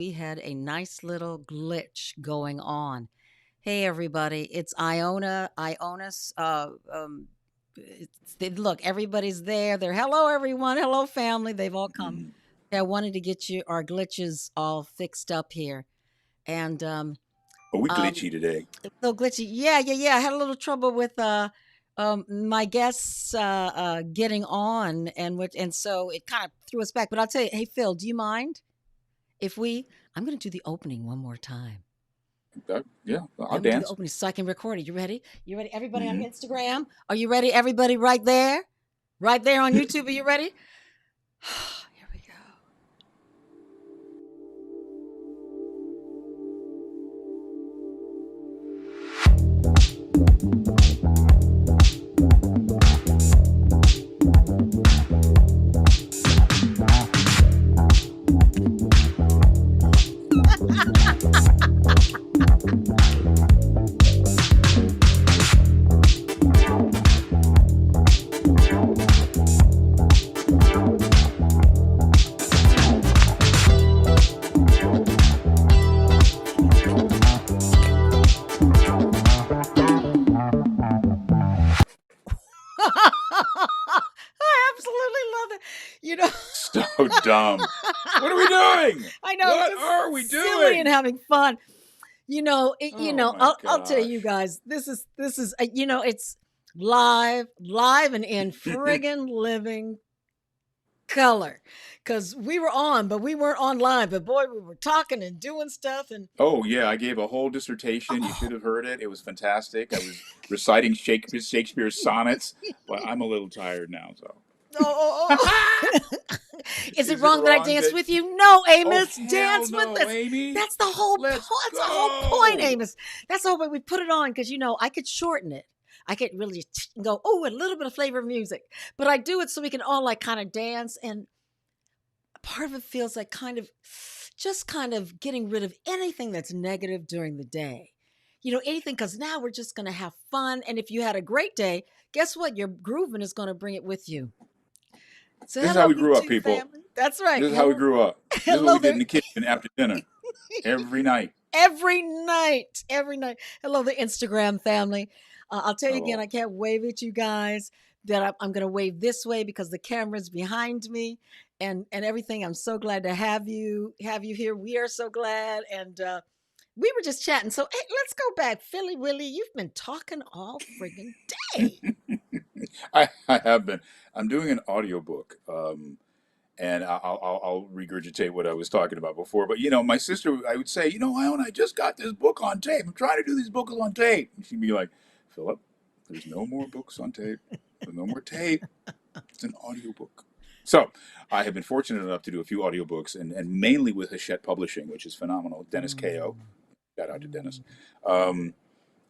We had a nice little glitch going on. Hey, everybody, it's Iona. Iona's. Look, everybody's there. They're hello, everyone. Hello, family. They've all come. Mhm. I wanted to get you our glitches all fixed up here, and Are we um, glitchy today? so glitchy. Yeah. I had a little trouble with my guests getting on, and so it kind of threw us back. But I'll tell you, hey, Phil, do you mind if we? I'm going to do the opening one more time. Yeah, I'll I'm gonna do the dance. opening so I can record it. You ready? You ready? Everybody on Hmm. Instagram? Are you ready? Everybody right there? Right there on YouTube? Are you ready? Here we go. I absolutely love it. You know, So dumb. What are we doing? I know, What just are we silly and doing? having fun. Oh my I'll tell you gosh. guys, this is it's live and in friggin' living color, because we were on, but we weren't on live. But boy, we were talking and doing stuff, and Oh yeah, I gave a whole dissertation. You should oh, have heard it. It was fantastic. I was reciting Shakespeare's sonnets, but I'm a little tired now. So, is it is it wrong that I wrong danced that? with you? No, Oh Amos, hell dance with no, us. Amy. That's the whole point. Let's That's the whole point, go. Amos. That's the whole point. We put it on because I could shorten it. I could really just go, oh, a little bit of flavor of music, but I do it so we can all like kind of dance, and part of it feels like kind of getting rid of anything that's negative during the day. Anything, because now we're just going to have fun. And if you had a great day, guess what? Your grooving is going to bring it with you. So, This is how hello, we grew up, YouTube people. family. That's right. This is how we Hello, grew up. This is what hello we did there. in the kitchen after dinner every night. Every night, every night. Hello, the Instagram family. I'll tell you again, Oh, I can't wave at you guys. That I'm going to wave this way because the camera's behind me, and everything. I'm so glad to have you here. We are so glad, and we were just chatting. So hey, let's go back, Philly Willie. You've been talking all friggin' day. I have been. I'm doing an audiobook, and I'll regurgitate what I was talking about before. But my sister, I would say, Ione, I just got this book on tape. I'm trying to do these books on tape. And she'd be like, Philip, there's no more books on tape. There's no more tape. It's an audiobook. So I have been fortunate enough to do a few audiobooks, and mainly with Hachette Publishing, which is phenomenal. Dennis Ko. Mm, Shout out to Dennis. mm. Um,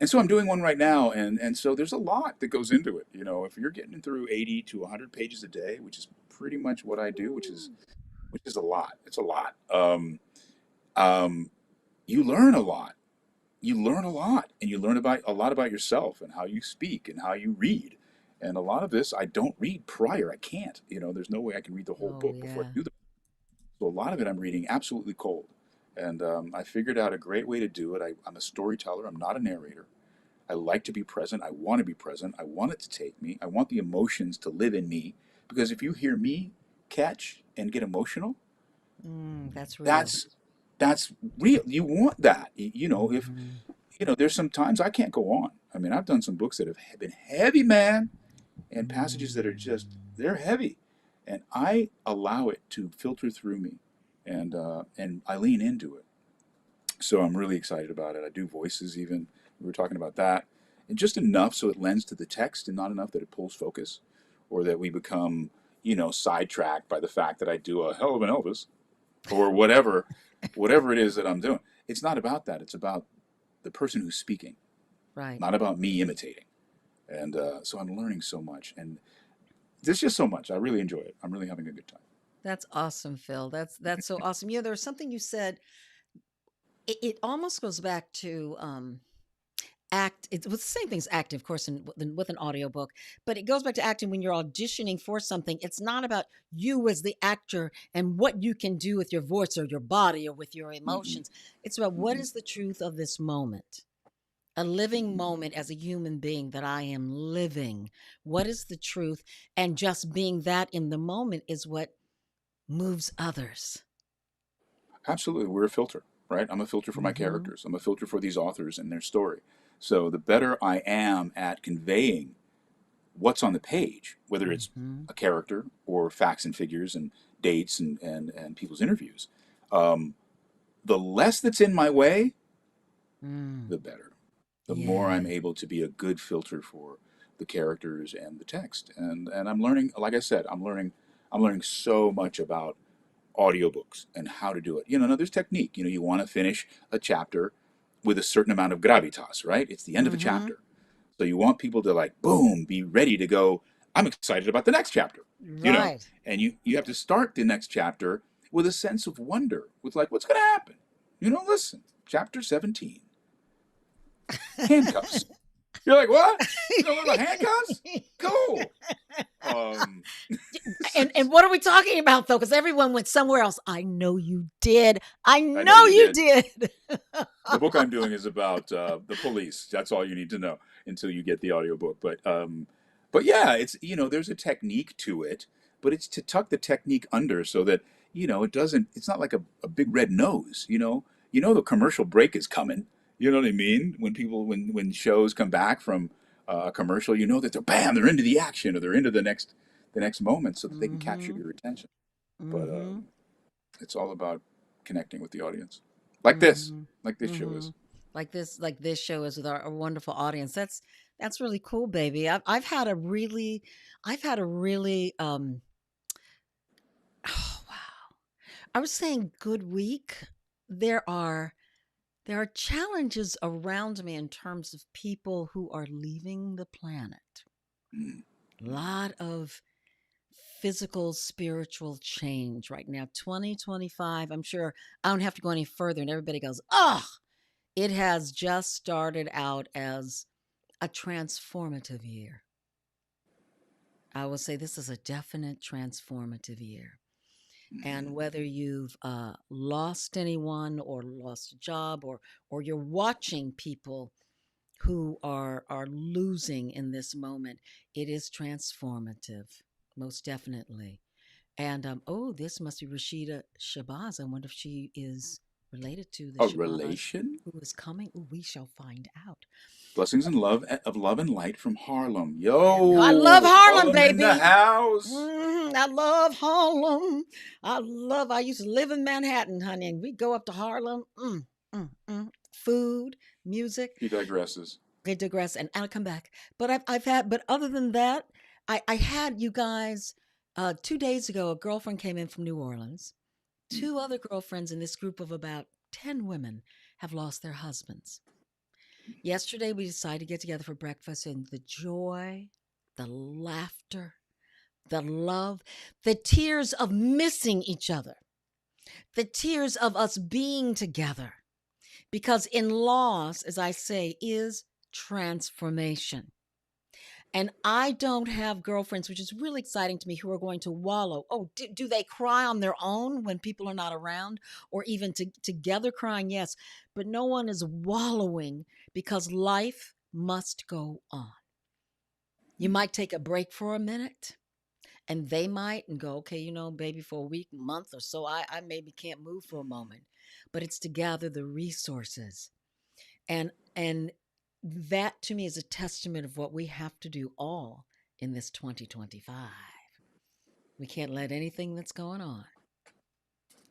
and so I'm doing one right now, and so there's a lot that goes into it. If you're getting through 80 to 100 pages a day, which is pretty much what I do, which is a lot. It's a lot. Um, you learn a lot. You learn a lot, and you learn about a lot about yourself and how you speak and how you read. And a lot of this I don't read prior. I can't. There's no way I can read the whole Oh book before I yeah. do the. So a lot of it I'm reading absolutely cold. And I figured out a great way to do it. I'm a storyteller. I'm not a narrator. I like to be present. I want to be present. I want it to take me. I want the emotions to live in me. Because if you hear me catch and get emotional, That's real. that's that's real. You want that. If Hmm. there's some times I can't go on. I mean, I've done some books that have been heavy, man, and passages that are just they're heavy, and I allow it to filter through me, and I lean into it. So I'm really excited about it. I do voices even. We were talking about that. And just enough so it lends to the text and not enough that it pulls focus or that we become, sidetracked by the fact that I do a hell of an Elvis or whatever it is that I'm doing. It's not about that. It's about the person who's speaking, Right. not about me imitating. And so I'm learning so much. And there's just so much. I really enjoy it. I'm really having a good time. That's awesome, Phil. That's so awesome. There was something you said. It almost goes back to it's the same thing as acting, of course, with an audiobook, but it goes back to acting when you're auditioning for something. It's not about you as the actor and what you can do with your voice or your body or with your Hmm. emotions. It's about what Hmm. is the truth of this moment, a living Hmm. moment as a human being that I am living. What is the truth? And just being that in the moment is what moves others. Absolutely, we're a filter, right? I'm a filter for my Mm-hmm. characters. I'm a filter for these authors and their story. So the better I am at conveying what's on the page, whether it's Mm-hmm. a character or facts and figures and dates and people's interviews, um, the less that's in my way, Mm. the better. The more I'm Yeah. able to be a good filter for the characters and the text. And I'm learning, like I said, I'm learning so much about audiobooks and how to do it. Now there's technique. You want to finish a chapter with a certain amount of gravitas, right? It's the end of a Mm-hmm. chapter. So you want people to like boom, be ready to go, I'm excited about the next chapter. You know, Right. and you have to start the next chapter with a sense of wonder, with like what's going to happen. Listen, chapter 17, handcuffs. You're like, what? You're gonna learn about handcuffs? Cool. Um, And what are we talking about though? Because everyone went somewhere else. I know you did. I I know know you you did. did. The book I'm doing is about the police. That's all you need to know until you get the audiobook. But yeah, it's there's a technique to it, but it's to tuck the technique under so that it doesn't. It's not like a big red nose. The commercial break is coming. You know what I mean? When shows come back from a commercial, you know that they're into the action or they're into the next moment so that they can capture Mm-hmm. your attention. But Mm-hmm. it's all about connecting with the audience, like this, Mm-hmm. like this show Mm-hmm. is. Like this show is with our wonderful audience. That's really cool, baby. I've had a really oh wow. I was saying good week. There are there are challenges around me in terms of people who are leaving the planet. Mm. A lot of physical, spiritual change right now. 2025, I'm sure I don't have to go any further, and everybody goes, oh, it has just started out as a transformative year. I will say this is a definite transformative year. And Mhm. whether you've lost anyone or lost a job or you're watching people who are losing in this moment, it is transformative, most definitely. And oh, this must be Rashida Shabazz. I wonder if she is related to the A Shabazz relation? who is coming. Ooh, we shall find out. Blessings and love of love and light from Harlem. I love Yo, Harlem, Harlem in the baby. house. I love Harlem. I used to live in Manhattan, honey, and we go up to Harlem. Food, music. He digresses. I digress, and I'll come back. But other than that, I had you guys, 2 days ago, a girlfriend came in from New Orleans. Mm. Two other girlfriends in this group of about 10 women have lost their husbands. Yesterday, we decided to get together for breakfast, and the joy, the laughter, the love, the tears of missing each other, the tears of us being together. Because in loss, as I say, is transformation. And I don't have girlfriends, which is really exciting to me, who are going to wallow. Oh, do they cry on their own when people are not around, or even together crying? Yes, but no one is wallowing because life must go on. You might take a break for a minute, and they might and go, okay, baby, for a week, month or so, I maybe can't move for a moment, but it's to gather the resources. And that to me is a testament of what we have to do all in this 2025. We can't let anything that's going on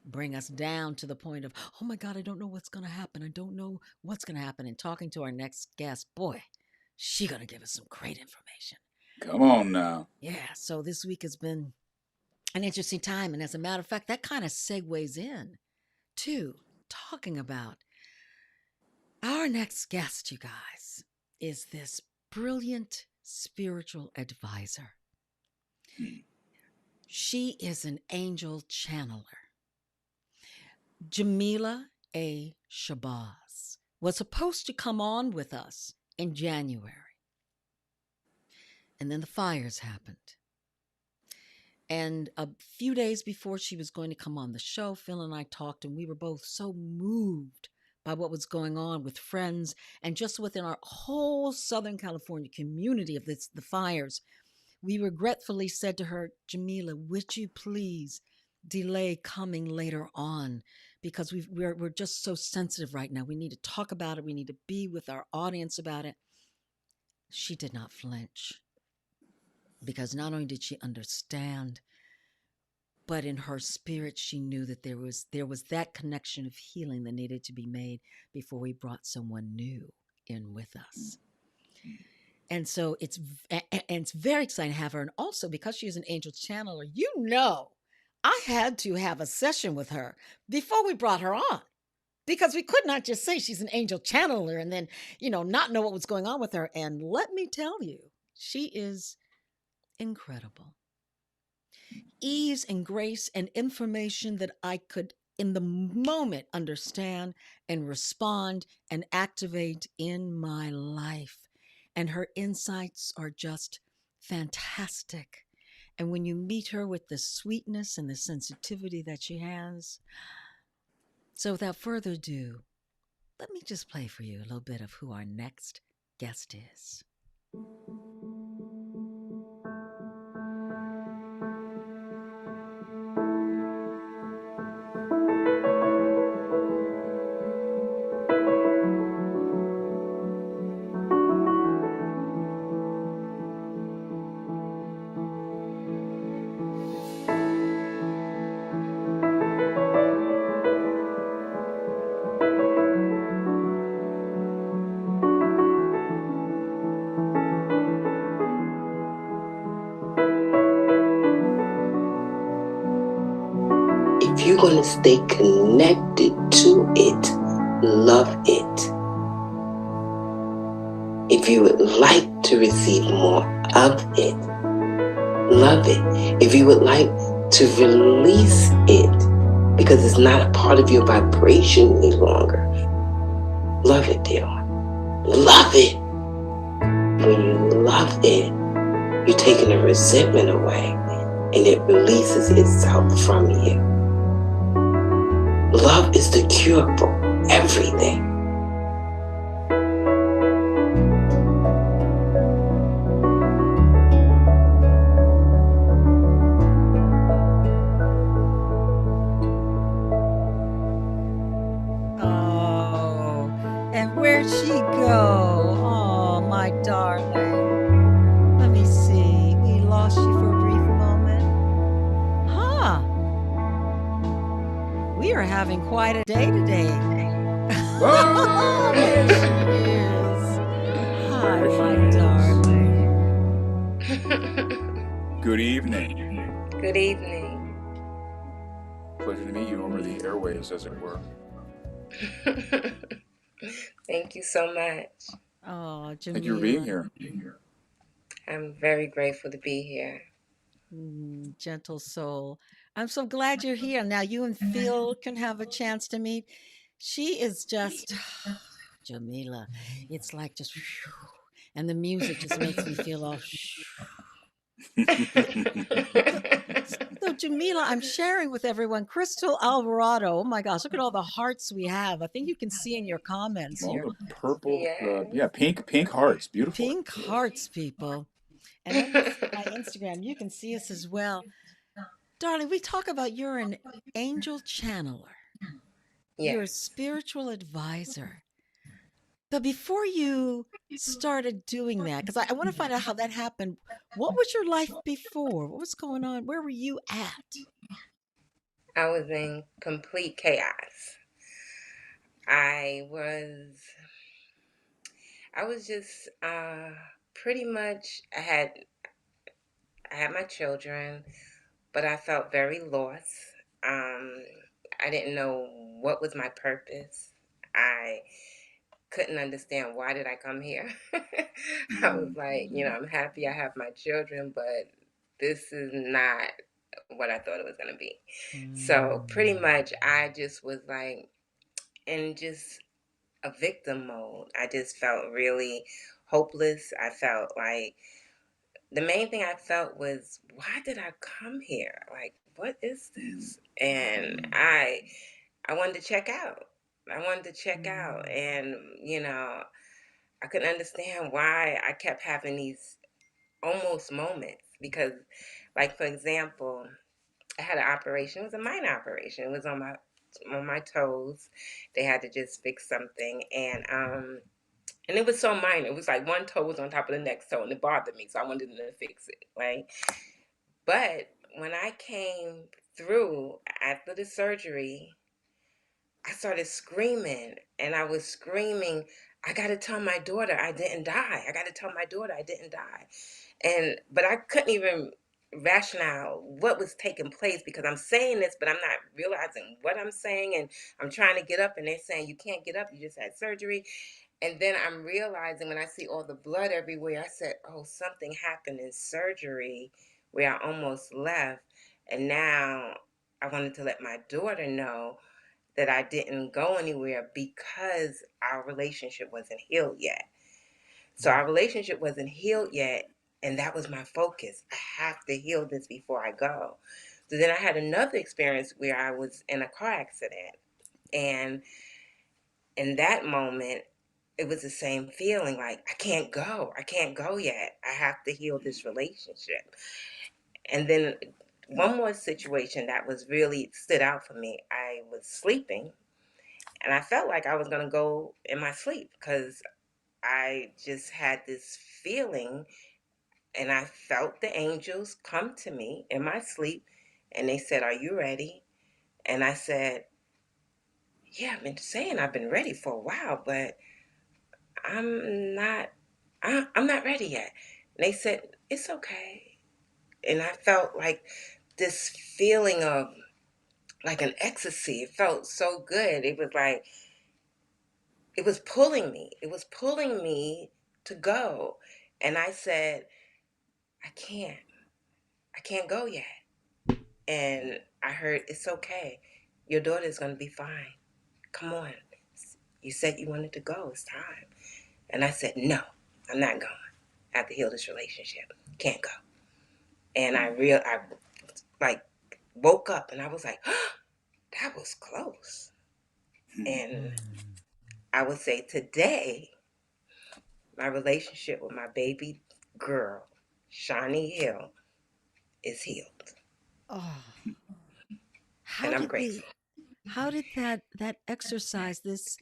bring us down to the point of, oh my God, I don't know what's going to happen. I don't know what's going to happen. And talking to our next guest, boy, she going to give us some great information. Come on now. Yeah, so this week has been an interesting time. And as a matter of fact, that kind of segues in to talking about our next guest, you guys, is this brilliant spiritual advisor. Mm. She is an angel channeler. Jamillah A. Shabazz was supposed to come on with us in January. And then the fires happened. And a few days before she was going to come on the show, Phil and I talked, and we were both so moved by what was going on with friends and just within our whole Southern California community of the fires. We regretfully said to her, Jamillah, would you please delay coming later on? Because we're just so sensitive right now. We need to talk about it. We need to be with our audience about it. She did not flinch because not only did she understand, but in her spirit she knew that there was that connection of healing that needed to be made before we brought someone new in with us. And so it's very exciting to have her. And also because she is an angel channeler, I had to have a session with her before we brought her on, because we could not just say she's an angel channeler and then, not know what was going on with her. And let me tell you, she is incredible. Ease and grace and information that I could in the moment understand and respond and activate in my life. And her insights are just fantastic. And when you meet her with the sweetness and the sensitivity that she has. So without further ado, let me just play for you a little bit of who our next guest is. If you're going to stay connected to it, love it. If you would like to receive more of it, love it. If you would like to release it because it's not a part of your vibration any longer, love it, dear one. Love it. When you love it, you're taking the resentment away and it releases itself from you. Love is the cure for everything. Oh, and where'd she go? Oh, my darling. Let me see. We lost you for a brief moment. Huh. We are having quite a day today. Oh, there she is. Hi, my darling. Good evening. Good evening. Pleasure to meet you over the airwaves, as it were. Thank you so much. Oh, Jamillah. Thank you for being here. I'm very grateful to be here. Gentle soul. I'm so glad you're here. Now you and Phil can have a chance to meet. She is just Jamillah. It's like just, and the music just makes me feel all. So, Jamillah, I'm sharing with everyone Crystal Alvarado. Oh my gosh, look at all the hearts we have. I think you can see in your comments All here. the purple, pink hearts. Beautiful. Pink hearts, people. And let me see my Instagram. You can see us as well. Darling, we talk about you're an angel channeler. Yes. You're a spiritual advisor. But before you started doing that, because I want to find out how that happened, what was your life before? What was going on? Where were you at? I was in complete chaos. I was just pretty much I had my children, but I felt very lost. I didn't know what was my purpose. I couldn't understand why did I come here. I was like, I'm happy I have my children, but this is not what I thought it was going to be. So pretty much I just was like, and just a victim mode. I just felt really hopeless. I felt like the main thing I felt was, why did I come here? Like, what is Mm. this? And I wanted to check out. I wanted to check out, and I couldn't understand why I kept having these almost moments because, like, for example, I had an operation. It was a minor operation. It was on my toes. They had to just fix something, and it was so minor. It was like one toe was on top of the next toe, and it bothered me, so I wanted them to fix it, right? But when I came through after the surgery, I started screaming, and I was screaming, I got to tell my daughter I didn't die. I got to tell my daughter I didn't die. But I couldn't even rationale what was taking place because I'm saying this, but I'm not realizing what I'm saying. And I'm trying to get up, and they're saying, you can't get up. You just had surgery. And then I'm realizing when I see all the blood everywhere, I said, oh, something happened in surgery where I almost left. And now I wanted to let my daughter know that I didn't go anywhere because our relationship wasn't healed yet. So our relationship wasn't healed yet, and that was my focus. I have to heal this before I go. So then I had another experience where I was in a car accident, and in that moment, it was the same feeling like I can't go yet. I have to heal this relationship. And then one more situation that was really stood out for me. I was sleeping, and I felt like I was going to go in my sleep because I just had this feeling, and I felt the angels come to me in my sleep, and they said, are you ready? And I said, yeah, I've been saying I've been ready for a while, but I'm not I'm not ready yet. And they said, it's okay. And I felt like this feeling of like an ecstasy. It felt so good. It was like it was pulling me. It was pulling me to go. And I said, I can't. I can't go yet. And I heard, it's okay. Your daughter's going to be fine. Come on. You said you wanted to go. It's time. And I said, no, I'm not going. I have to heal this relationship. Can't go. And I like woke up, and I was like, oh, that was close. And I would say today, my relationship with my baby girl, Shawnee Hill, is healed. Oh, And how I'm did grateful. that exercise, this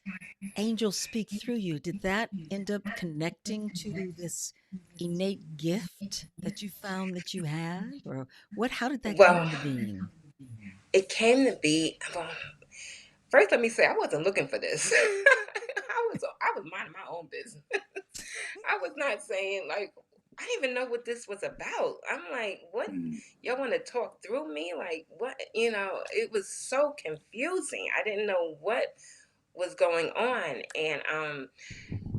angel speak through you? Did that end up connecting to this innate gift that you found that you had, or what? How did that come Well, into being? it came to be, well, first let me say I wasn't looking for this. I was minding my own business. I was not saying like I didn't even know what this was about. I'm like, what? Mm. Y'all want to talk through me? Like what? It was so confusing. I didn't know what was going on, and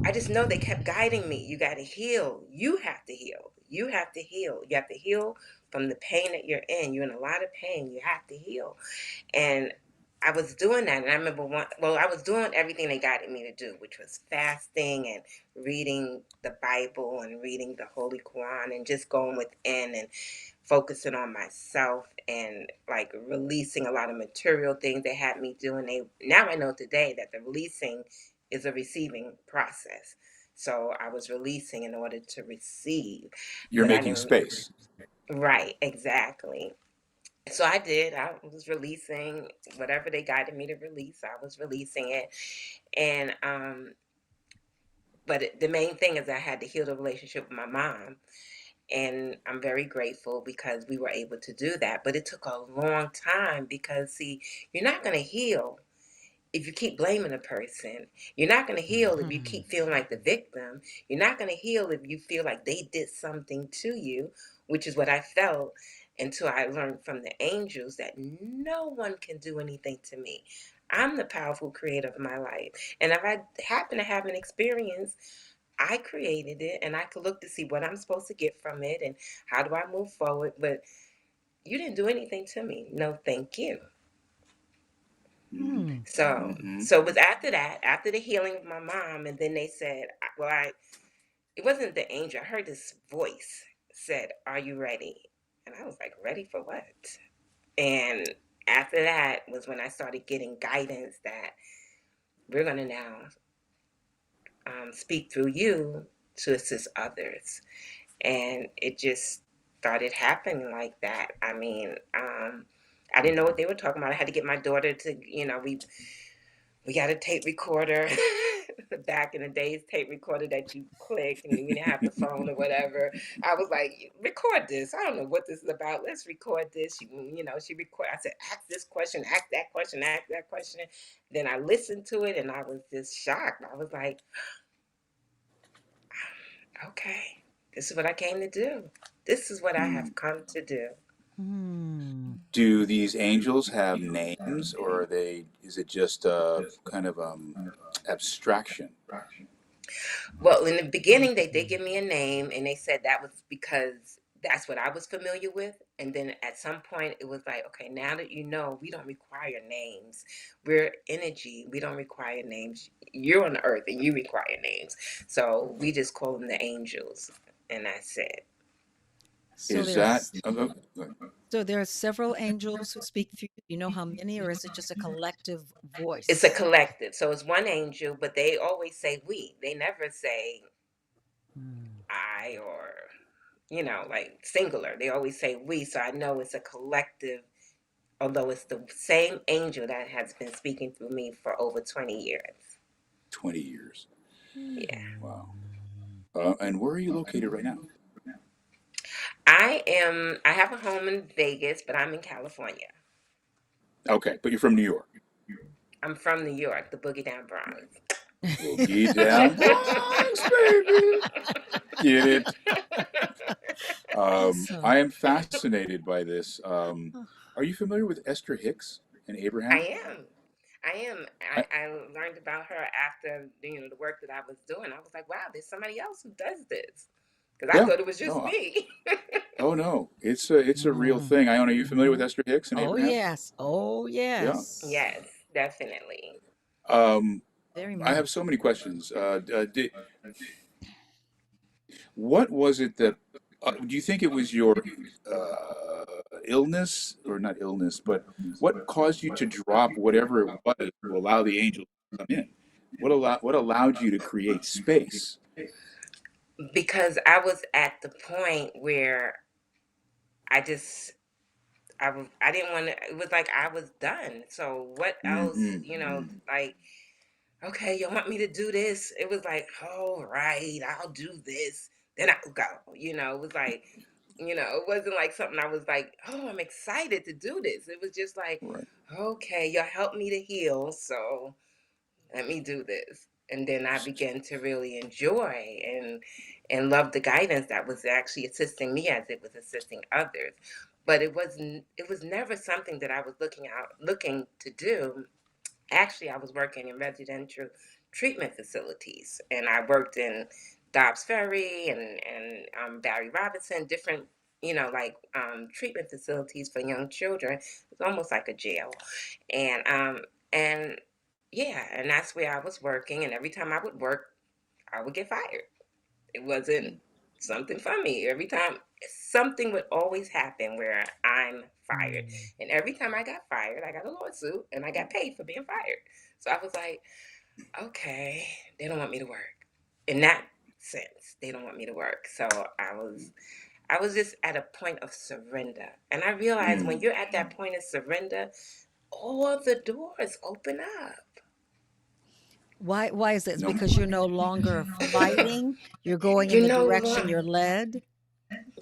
I just know they kept guiding me. You got to heal. You have to heal. You have to heal. You have to heal from the pain that you're in. You're in a lot of pain. You have to heal. And I was doing that. And I remember I was doing everything they guided me to do, which was fasting and reading the Bible and reading the Holy Quran and just going within and focusing on myself and like releasing a lot of material things they had me do. And now I know today that the releasing is a receiving process. So I was releasing in order to receive, You're but I making didn't. space. Right, exactly. So I did. I was releasing whatever they guided me to release. I was releasing it, and the main thing is I had to heal the relationship with my mom, and I'm very grateful because we were able to do that. But it took a long time because see, you're not going to heal if you keep blaming a person. You're not going to heal if you Mhm. keep feeling like the victim. You're not going to heal if you feel like they did something to you, which is what I felt until I learned from the angels that no one can do anything to me. I'm the powerful creator of my life. And if I happen to have an experience, I created it and I could look to see what I'm supposed to get from it and how do I move forward. But you didn't do anything to me. No, thank you. Hmm. So, Mm-hmm. so it was after that, after the healing of my mom, and then they said, it wasn't the angel. I heard this voice said, "Are you ready?" And I was like, "Ready for what?" And after that was when I started getting guidance that we're going to now speak through you to assist others. And it just started happening like that. I mean, I didn't know what they were talking about. I had to get my daughter to, we got a tape recorder. Back in the days, tape recorder that you click and you didn't have the phone or whatever. I was like, record this. I don't know what this is about. Let's record this. She record. I said, ask this question, ask that question, ask that question. Then I listened to it and I was just shocked. I was like, okay, this is what I came to do. This is what I have come to do. Hmm. Do these angels have names, or is it just a kind of abstraction? Well, in the beginning, they did give me a name, and they said that was because that's what I was familiar with. And then at some point, it was like, okay, now that you know, we don't require names. We're energy. We don't require names. You're on the earth, and you require names. So we just call them the angels, and that's it. So Is that there's so there are several angels who speak through you. Do you know how many, or is it just a collective It's a voice? collective. So it's one angel, but they always say we. They never say Hmm. I or like singular. They always say we, so I know it's a collective, although it's the same angel that has been speaking through me for over 20 years. 20 years? Yeah. Wow. And where are you located right now? I have a home in Vegas, but I'm in California. Okay, but you're from New York. I'm from New York, the Boogie Down Bronx. Boogie down Bronx, baby. Get it? Awesome. I am fascinated by this. Are you familiar with Esther Hicks and Abraham? I am. I am. I, I learned about her after the work that I was doing. I was like, wow, there's somebody else who does this. Because I yeah. thought it was just No. me. Oh no. It's a real Mm. thing. Are you familiar with Esther Hicks and Oh Abraham? yes. Oh Yeah. yes. Yes, definitely. Um, Very I much. have so many questions. What was it that do you think it was your illness, or not illness, but what caused you to drop whatever it was to allow the angels to come in? What allowed you to create space? Because I was at the point where I just I didn't want to. It was like I was done. So what else? Mm-hmm. Like, okay, you want me to do this? It was like, all right, I'll do this. Then I'll go. It was like, it wasn't like something I was like, oh, I'm excited to do this. It was just like, Right. okay, you'll help me to heal, so let me do this. And then I began to really enjoy and love the guidance that was actually assisting me as it was assisting others. But it was never something that I was looking to do. Actually, I was working in residential treatment facilities, and I worked in Dobbs Ferry and Barry Robinson, different treatment facilities for young children. It's almost like a jail, and yeah, and that's where I was working. And every time I would work, I would get fired. It wasn't something funny. Every time something would always happen where I'm fired. Mm. And every time I got fired, I got a lawsuit and I got paid for being fired. So I was like, okay, they don't want me to work. In that sense, they don't want me to work. So I was just at a point of surrender. And I realized when Mm. you're at that point of surrender, all the doors open up. Why is that? It's No. because you're no longer fighting. You're going in You the know direction what? you're led.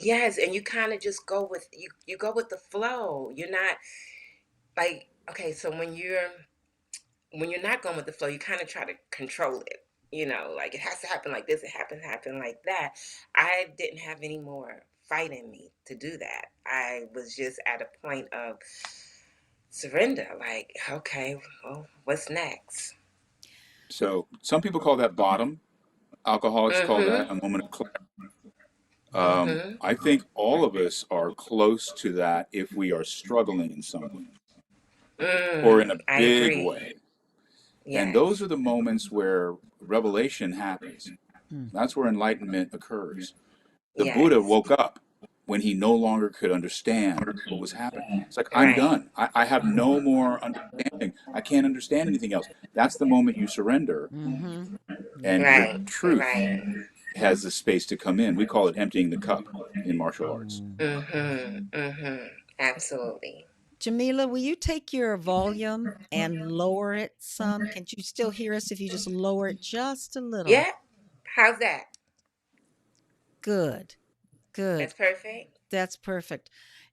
Yes, and you kind of just go with you go with the flow. You're not like, okay, so when you're not going with the flow, you kind of try to control it. Like it has to happen like this, it happen like that. I didn't have any more fight in me to do that. I was just at a point of surrender, like, okay, well, what's next? So some people call that bottom. Alcoholics call that Mm-hmm. a moment of clarity. Mm-hmm. I think all of us are close to that if we are struggling in some way. or in a I big agree. way. And Yes. those are the moments where revelation happens. Mm. That's where enlightenment occurs. The Buddha Yes. woke up when he no longer could understand what was happening. It's like, I'm Right. done. I have no more understanding. I can't understand anything else. That's the moment you surrender, Mm-hmm. Yeah. and your Right. truth Right. has the space to come in. We call it emptying the cup in martial arts. Mm. Absolutely. Jamillah, will you take your volume and lower it some? Can you still hear us if you just lower it just a little? Yeah. How's that? Good. Good. That's perfect. That's perfect.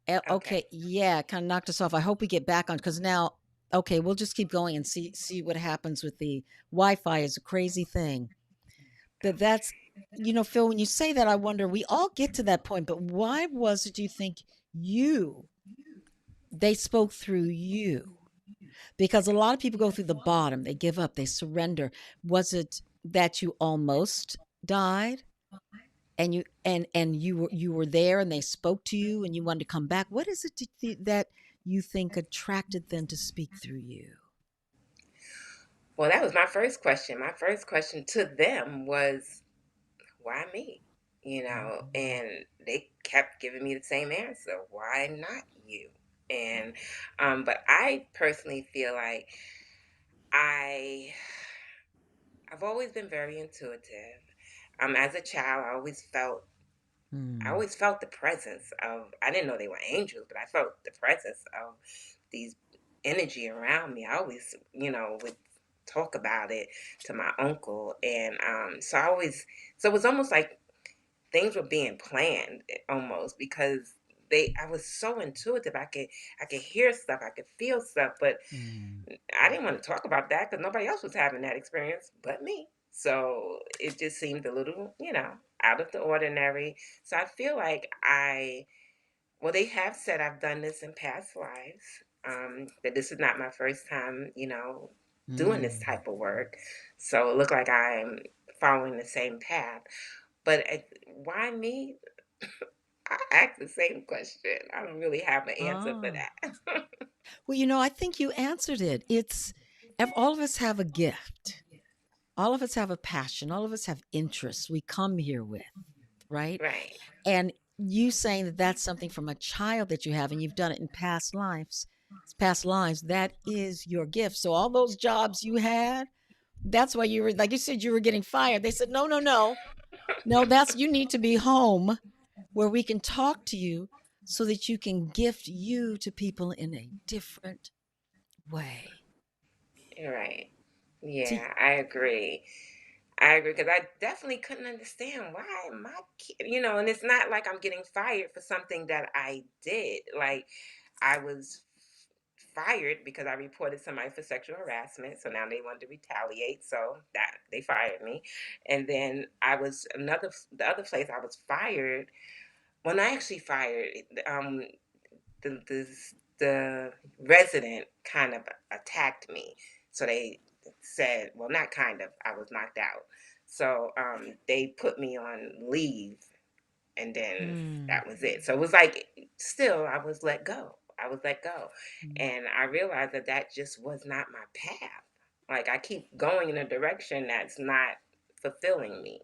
Okay. Okay, yeah, kind of knocked us off. I hope we get back on because now, okay, we'll just keep going and see what happens with the Wi-Fi. Is a crazy thing. But that's, Phil, when you say that, I wonder. We all get to that point, but why was it? Do you think you they spoke through you? Because a lot of people go through the bottom. They give up. They surrender. Was it that you almost died? And you were there and they spoke to you and you wanted to come back. What is it that you think attracted them to speak through you? Well, that was my first question. My first question to them was, why me? And they kept giving me the same answer. Why not you? And but I personally feel like I I've always been very intuitive. As a child, I Mm. always felt the presence of, I didn't know they were angels, but I felt the presence of these energy around me. I always, would talk about it to my uncle. And so it was almost like things were being planned almost because I was so intuitive. I could hear stuff, I could feel stuff, but Mm. I didn't want to talk about that because nobody else was having that experience but me. So it just seemed a little, out of the ordinary. So I feel like well, they have said I've done this in past lives, that this is not my first time, doing this Mm. type of work. So it looked like I'm following the same path. But why me? I ask the same question. I don't really have an answer for Ah. that. Well, I think you answered it. All of us have a gift. All of us have a passion. All of us have interests we come here with, right? Right. And you saying that that's something from a child that you have and you've done it in past lives, that is your gift. So all those jobs you had, that's why you were, like you said, you were getting fired. They said, no, no, no, no, you need to be home where we can talk to you so that you can gift you to people in a different way. Right. See, Yeah, I agree. I agree because I definitely couldn't understand why my kid, and it's not like I'm getting fired for something that I did. Like I was fired because I reported somebody for sexual harassment. So now they wanted to retaliate. So that they fired me. And then the other place I was fired. When I actually fired, the the the resident kind of attacked me. So they said, well, not kind of. I was knocked out. So they put me on leave, and then mm, that was it. So it was like, still, I was let go. I was let go, mm. and I realized that that just was not my path. Like I keep going in a direction that's not fulfilling me.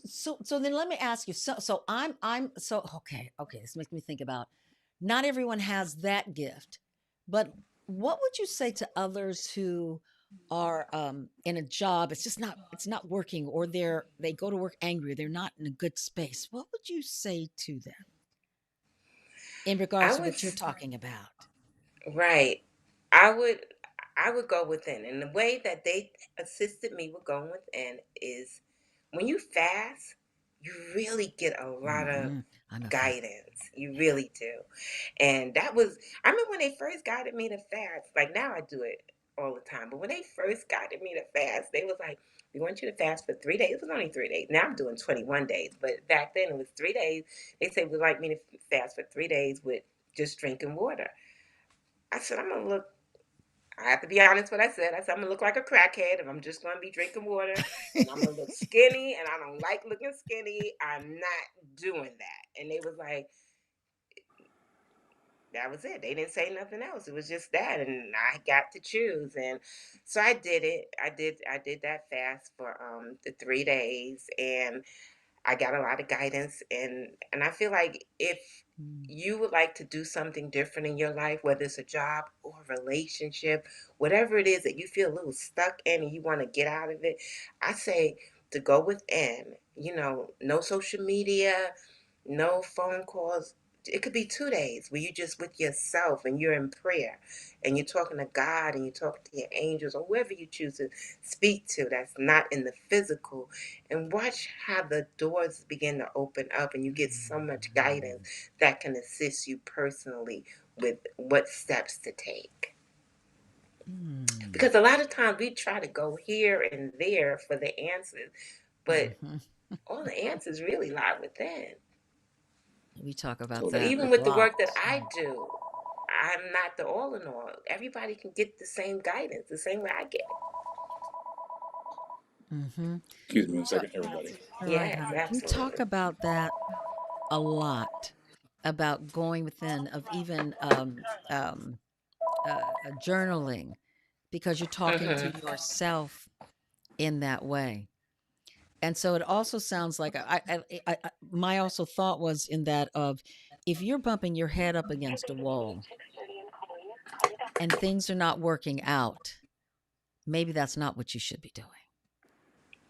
So then let me ask you. So okay. This makes me think about. Not everyone has that gift, but what would you say to others who are in a job? It's not working, or they go to work angry. They're not in a good space. What would you say to them in I regards to what you're was talking about? Right. I would I would go within. And the way that they assisted me with going within is when you fast, you really get a lot of Hmm. I'm a fan. guidance. You really do. And that was, I remember when they first guided me to fast, like now I do it all the time. But when they first guided me to fast, they was like, we want you to fast for 3 days. It was only 3 days. Now I'm doing 21 days. But back then it was 3 days. They said we'd like me to fast for 3 days with just drinking water. I said, I have to be honest what I said. I said, I'm going to look like a crackhead if I'm just going to be drinking water and I'm going to look skinny and I don't like looking skinny. I'm not doing that. And they was like, that was it. They didn't say nothing else. It was just that, and I got to choose. And so I did it. I did that fast for the 3 days, and I got a lot of guidance. And I feel like if Mm. you would like to do something different in your life, whether it's a job or a relationship, whatever it is that you feel a little stuck in and you want to get out of it, I say to go within. No social media, no phone calls. It could be 2 days where you just with yourself and you're in prayer and you're talking to God and you're talking to your angels or whoever you choose to speak to that's not in the physical, and watch how the doors begin to open up and you get so much guidance that can assist you personally with what steps to take. Mm. Because a lot of times we try to go here and there for the answers, but Mhm. all the answers really lie within. We talk about But Totally that even agree. a with the lot. work that I do, I'm not the all in all. Everybody can get the same guidance, the same way I get it. Mm-hmm. Excuse me a So, second, everybody. all right, Yes, honey. We talk absolutely. about that a lot, about going within, of even journaling, because you're talking to Hmm. yourself in that way. And so it also sounds like my also thought was in that of, if you're bumping your head up against a wall and things are not working out, maybe that's not what you should be doing.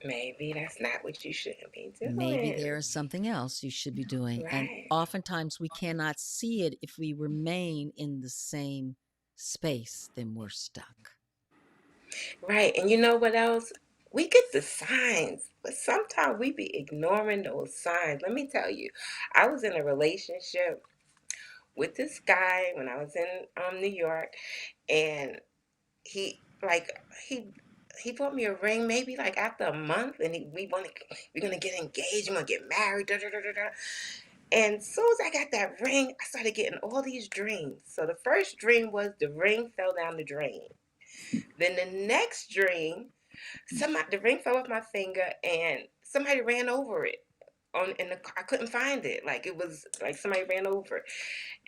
Maybe that's not what you should be Maybe doing. there is something else you should be doing. And Right. oftentimes we cannot see it if we remain in the same space, then we're stuck. Right. And you know what else? We get the signs, but sometimes we be ignoring those signs. Let me tell you, I was in a relationship with this guy when I was in New York, and he like he bought me a ring maybe like after a month, and we're gonna get engaged, we're gonna get married, da, da, da, da, da. And as soon as I got that ring, I started getting all these dreams. So the first dream was the ring fell down the drain. Then the next dream, the ring fell off my finger and somebody ran over it. I couldn't find it. Like it was like somebody ran over it.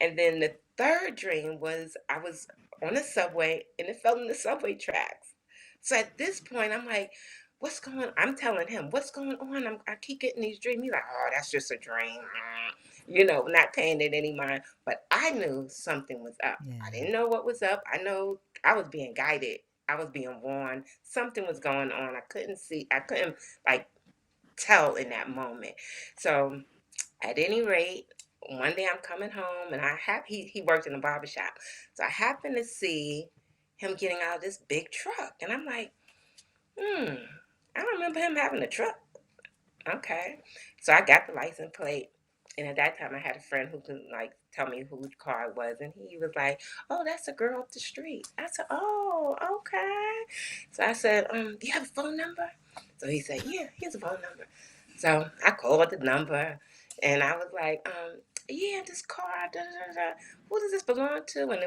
And then the third dream was I was on a subway and it fell in the subway tracks. So at this point, I'm like, what's going on? I'm telling him, what's going on? I keep getting these dreams. He's like, oh, that's just a dream. Not paying it any mind. But I knew something was up. Yeah. I didn't know what was up. I know I was being guided. I was being warned. Something was going on. I couldn't like tell in that moment. So at any rate, one day I'm coming home and he worked in a barber shop. So I happen to see him getting out of this big truck. And I'm like, hmm, I don't remember him having a truck. Okay. So I got the license plate. And at that time I had a friend who could like tell me whose car it was. And he was like, oh, that's a girl up the street. I said, oh, okay. So I said, do you have a phone number? So he said, yeah, here's a phone number. So I called the number and I was like, yeah, this car, da, da, da, da. Who does this belong to? And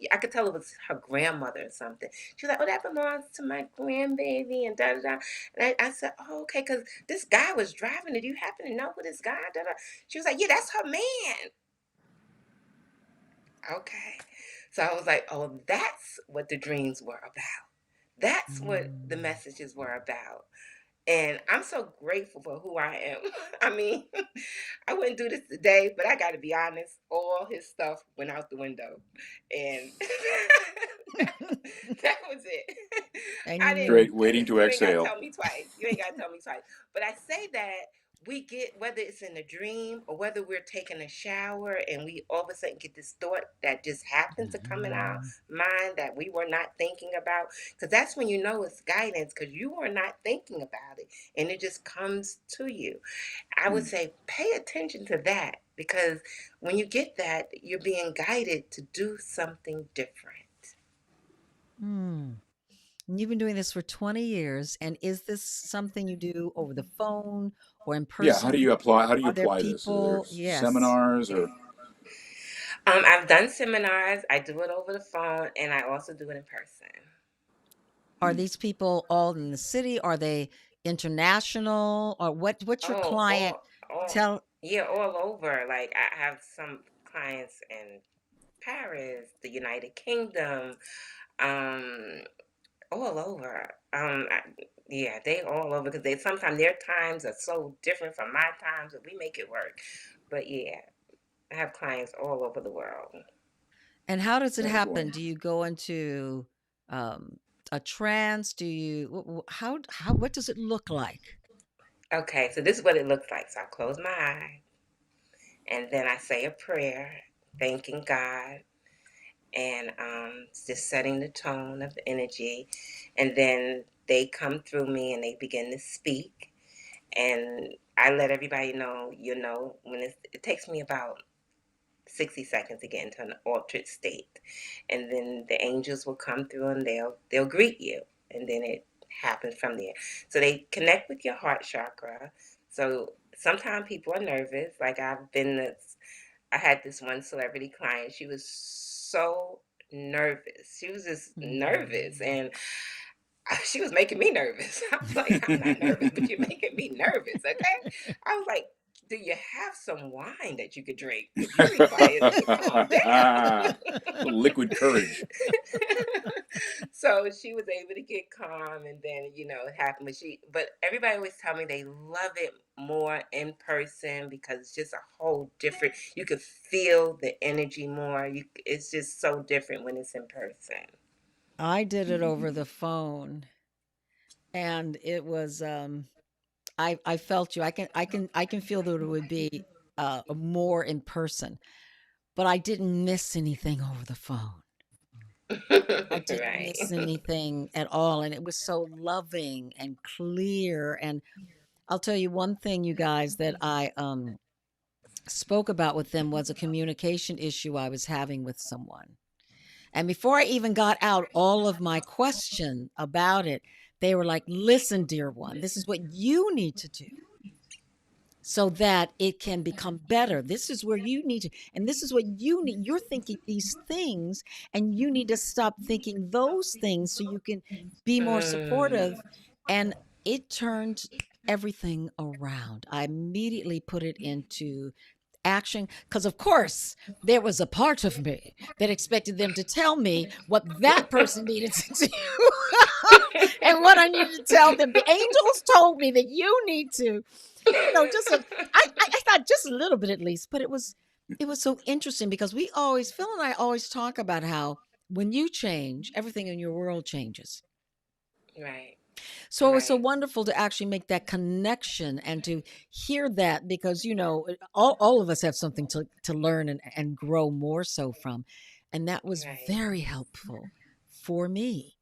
I could tell it was her grandmother or something. She was like, oh, that belongs to my grandbaby and da, da, da. And I said, oh, okay, because this guy was driving it. Do you happen to know who this guy? Da, da. She was like, yeah, that's her man. Okay. So I was like, oh, that's what the dreams were about. That's what the Mm. messages were about. And I'm so grateful for who I am. I mean, I wouldn't do this today, but I got to be honest. All his stuff went out the window, and that was it. And I you didn't. knew. Great, waiting to You ain't got to exhale. tell me twice. You ain't got to tell me twice. But I say that we get, whether it's in a dream or whether we're taking a shower and we all of a sudden get this thought that just happens to come in our Mhm. mind that we were not thinking about, because that's when you know it's guidance, because you were not thinking about it and it just comes to you. I would Mm. say pay attention to that, because when you get that, you're being guided to do something different. Mm. And you've been doing this for 20 years. And is this something you do over the phone or in Yeah, how do you person? apply? How do you Are there apply this? Are there people? Yes. seminars or? I've done seminars. I do it over the phone, and I also do it in person. Are Mm. these people all in the city? Are they international? Or what's your Oh, client all, tell? yeah, all over. Like I have some clients in Paris, the United Kingdom, um, all over. Yeah, they all over because they sometimes their times are so different from my times that we make it work. But yeah, I have clients all over the world. And how does it That's happen? wonderful. Do you go into um, a trance? Do you how what does it look like? Okay, so this is what it looks like. So I close my eye and then I say a prayer, thanking God and just setting the tone of the energy. And then they come through me and they begin to speak. And I let everybody know, when it takes me about 60 seconds to get into an altered state. And then the angels will come through and they'll greet you. And then it happens from there. So they connect with your heart chakra. So sometimes people are nervous. Like I had this one celebrity client. She was so nervous. She was just nervous. Mm. And she was making me nervous. I was like, I'm not nervous, but you're making me nervous, okay? I was like, do you have some wine that you could drink? Because you require to calm down. Liquid courage. So she was able to get calm, and then it happened. But everybody always tell me they love it more in person because it's just a whole different. You could feel the energy more. It's just so different when it's in person. I did it over the phone, and it was I felt you. I can feel that it would be more in person, but I didn't miss anything over the phone. I didn't Right. miss anything at all, and it was so loving and clear. And I'll tell you one thing, you guys, that I spoke about with them was a communication issue I was having with someone. And before I even got out all of my question about it, they were like, "Listen, dear one, this is what you need to do so that it can become better. This is where you need to, and this is what you need. You're thinking these things, and you need to stop thinking those things so you can be more Mm. supportive." And it turned everything around. I immediately put it into action because, of course, there was a part of me that expected them to tell me what that person needed to do and what I needed to tell them. The angels told me that you need to, just I thought just a little bit at least, but it was so interesting because Phil and I always talk about how when you change, everything in your world changes. Right. So it was so Right. wonderful to actually make that connection and to hear that because all of us have something to learn and grow more so from, and that was Right. very helpful for me.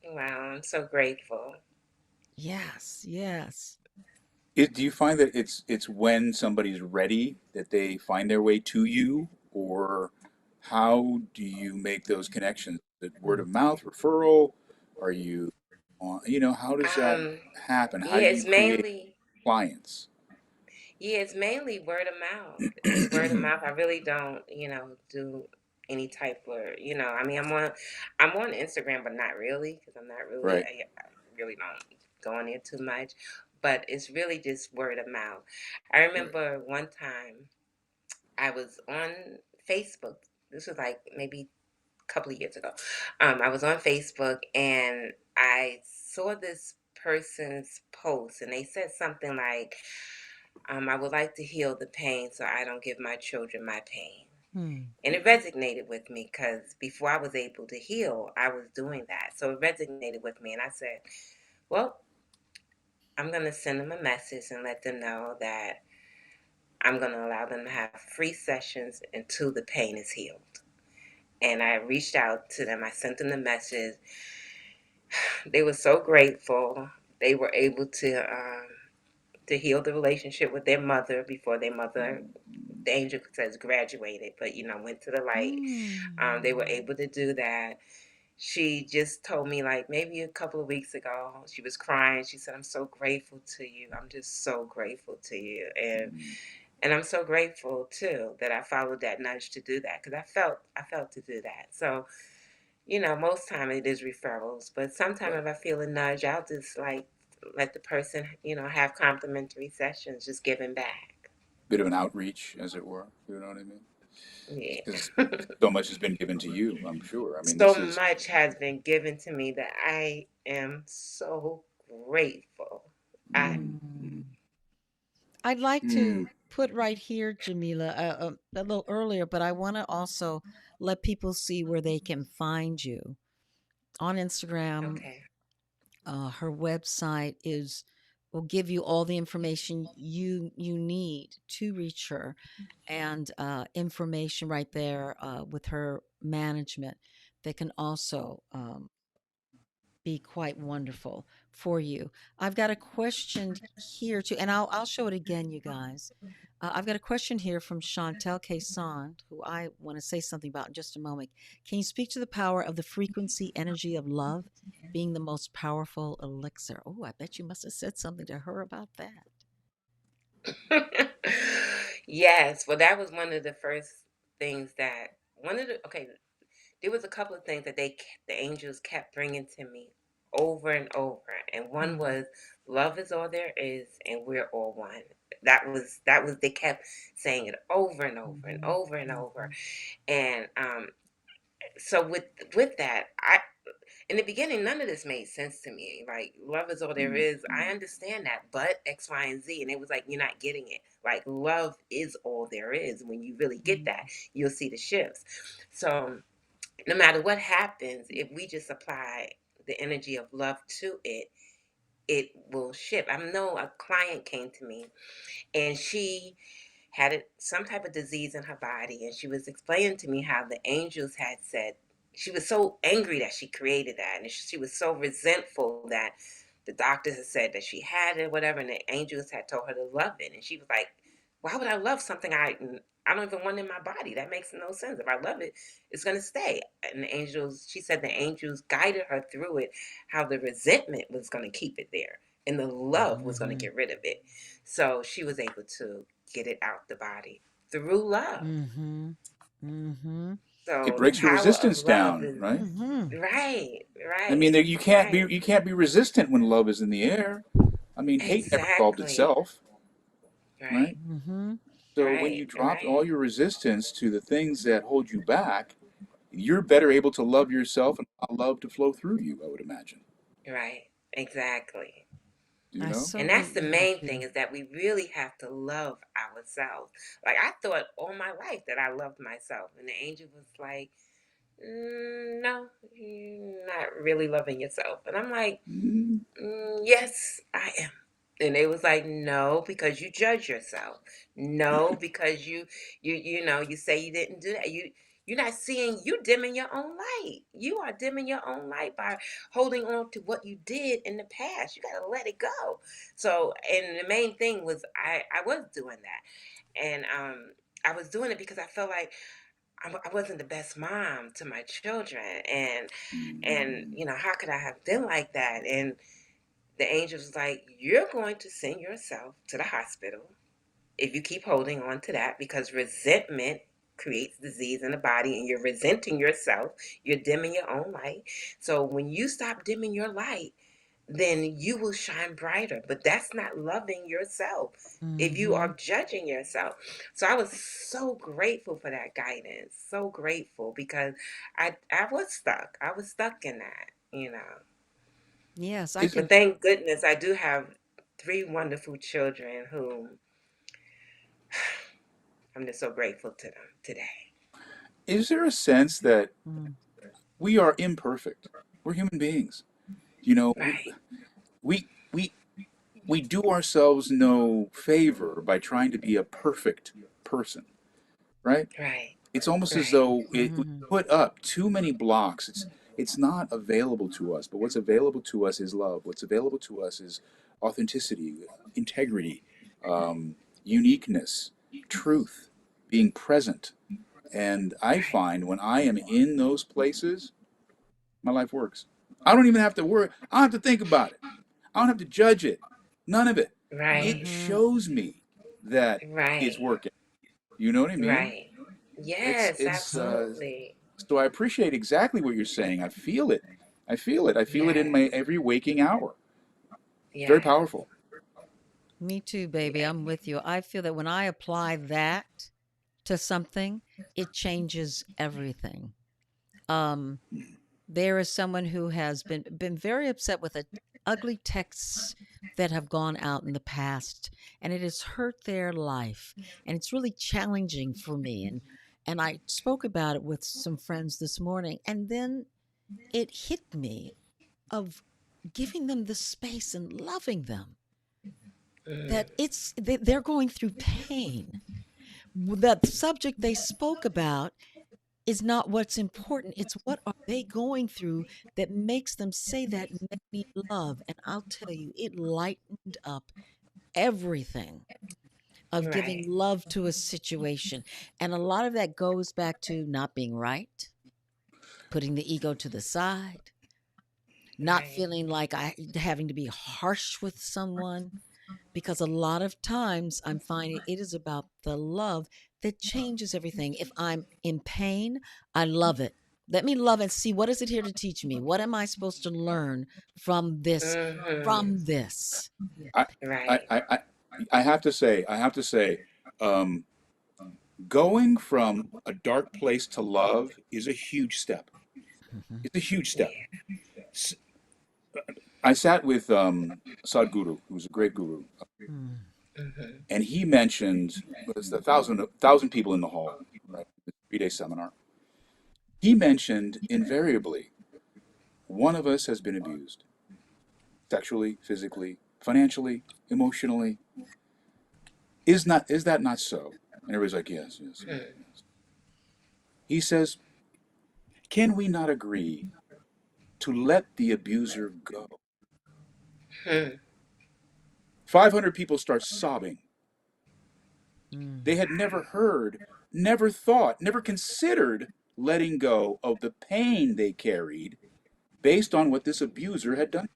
Wow, I'm so grateful. Yes, yes. Do you find that it's when somebody's ready that they find their way to you, or how do you make those connections? Is it word of mouth referral? Are you how does that Um, happen? How yeah, do you it's create mainly clients? yeah, it's mainly word of mouth. It's word of mouth. I really don't, do any type of, I mean, I'm on Instagram, but not really because I'm not really, Right. I really don't go on there too much. But it's really just word of mouth. I remember one time I was on Facebook. This was like maybe couple of years ago. I was on Facebook and I saw this person's post, and they said something like, I would like to heal the pain so I don't give my children my pain. Hmm. And it resonated with me because before I was able to heal, I was doing that. So it resonated with me. And I said, well, I'm going to send them a message and let them know that I'm going to allow them to have free sessions until the pain is healed. And I reached out to them. I sent them the message. They were so grateful. They were able to heal the relationship with their mother before their mother, the angel says, graduated, but went to the light. They were Hmm. able to do that. She just told me like maybe a couple of weeks ago. She was crying. She said, "I'm so grateful to you. I'm just so grateful to you." And I'm so grateful too that I followed that nudge to do that because I felt to do that. So most time it is referrals, but sometimes Right. if I feel a nudge, I'll just like let the person, have complimentary sessions, just giving back. Bit of an outreach, as it were. You know what I mean? because Yeah. so much has been given to you. I'm sure. I mean, So this is. much has been given to me that I am so grateful. I Mm, Mm. mm, I'd like mm, to put right here, Jamila, a little earlier, but I want to also let people see where they can find you on Instagram. okay. Her website is will give you all the information you need to reach her, and information right there with her management that can also be quite wonderful for you. I've got a question here too, and I'll show it again, you guys. I've got a question here from Chantel Quaison, who I want to say something about in just a moment. Can you speak to the power of the frequency energy of love being the most powerful elixir? Oh, I bet you must have said something to her about that. Yes, well, that was one of the first things that okay, there was a couple of things that the angels kept bringing to me over and over, and one was love is all there is, and we're all one. That was they kept saying it over and over and Mm-hmm. over and over, Mm-hmm. and so with that, I in the beginning, none of this made sense to me. Like, love is all there mm, is. I understand that, but X, Y, and Z. And it was like, you're not getting it. Like, love is all there is. When you really get that, you'll see the shifts. So, no matter what happens, if we just apply the energy of love to it, it will shift. I know a client came to me and she had some type of disease in her body, and she was explaining to me how the angels had said she was so angry that she created that, and she was so resentful that the doctors had said that she had it, whatever, and the angels had told her to love it, and she was like, "Why would I love something I don't even want in my body? That makes no sense. If I love it, it's gonna stay." And the angels, she said, the angels guided her through it, how the resentment was gonna keep it there, and the love was gonna Mm-hmm. get rid of it. So she was able to get it out the body through love. Mm-hmm. Mm-hmm. it So the breaks your power of resistance love down, is right? Mm-hmm. right, I mean, right, you can't be right. resistant when love is in the air. I mean, hate never solved Exactly. itself, Right, right? Mm-hmm. So when right, you drop right, all your resistance to the things that hold you back, you're better able to love yourself and allow love to flow through you, I would imagine. right. Exactly. Do you I know? so And that's the believe main thing you. is that we really have to love ourselves. Like I thought all my life that I loved myself, and the angel was like, "No, you're not really loving yourself." And I'm like, Mm, Yes, I am." And they was like, "No, because you judge yourself. No, because you say you didn't do that. You're not seeing, you dimming your own light. You are dimming your own light by holding on to what you did in the past. You got to let it go." So, and the main thing was I was doing that. And I was doing it because I felt like I wasn't the best mom to my children, and mm, how could I have been like that? And the angel was like, "You're going to send yourself to the hospital if you keep holding on to that, because resentment creates disease in the body, and you're resenting yourself. You're dimming your own light. So when you stop dimming your light, then you will shine brighter. But that's not loving yourself if you Mm-hmm. are judging yourself." So I was so grateful for that guidance. So grateful because I was stuck. I was stuck in that. Yes, I Is But can. thank goodness I do have three wonderful children who I'm just so grateful to them today. there a sense that Mm. we are imperfect? We're human beings. You know, Right, we we we do ourselves no favor by trying to be a perfect person, right? right, It's almost as right, though we Mm-hmm. put up too many blocks. It's not available to us. But what's available to us is love. What's available to us is authenticity, integrity, uniqueness, truth, being present. And I right, find when I am in those places, my life works. I don't even have to worry. I don't have to think about it. I don't have to judge it. None of it. It right, Mm-hmm. shows me that it's right, working. You know what I mean? right. It's Yes, it's Mm-hmm. uh, absolutely. so I appreciate exactly what you're saying. I feel it. I feel it. I feel it in Yes, my every waking hour. It's very yes, powerful. Me too, baby. yes, I'm with you. I feel that when I apply that to something, it changes everything. Um, there is someone who has been very upset with ugly texts that have gone out in the past, and it has hurt their life, and it's really challenging for me. And I spoke about it with some friends this morning, and then it hit me of giving them the space and loving them. That they're going through pain. The subject they spoke about is not what's important. It's what are they going through that makes them say that and they need love. And I'll tell you, it lightened up everything of giving Right. love to a situation. And a lot of that goes back to not being right, putting the ego to the side, not Right. feeling like I having to be harsh with someone. Because a lot of times I'm finding it is about the love that changes everything. If I'm in pain, I love it. Let me love and see what is it here to teach me? What am I supposed to learn from this? Mm-hmm. From this. I, I, Right. I, I I have to say, um, going from a dark place to love is a huge step. Mhm. It's a huge step. Yeah. S- I sat with Sadhguru, who's a great guru, Mm. Mm-hmm. and he mentioned was a thousand people in the hall, right? 3 day seminar. He mentioned invariably one of us has been abused sexually, physically, financially, emotionally. Is that not so? And everybody's like, yes, yes, yes, Mm-hmm. yes. He says, can we not agree to let the abuser go? 500 people start sobbing. Mm. They had never heard, never thought, never considered letting go of the pain they carried based on what this abuser had done.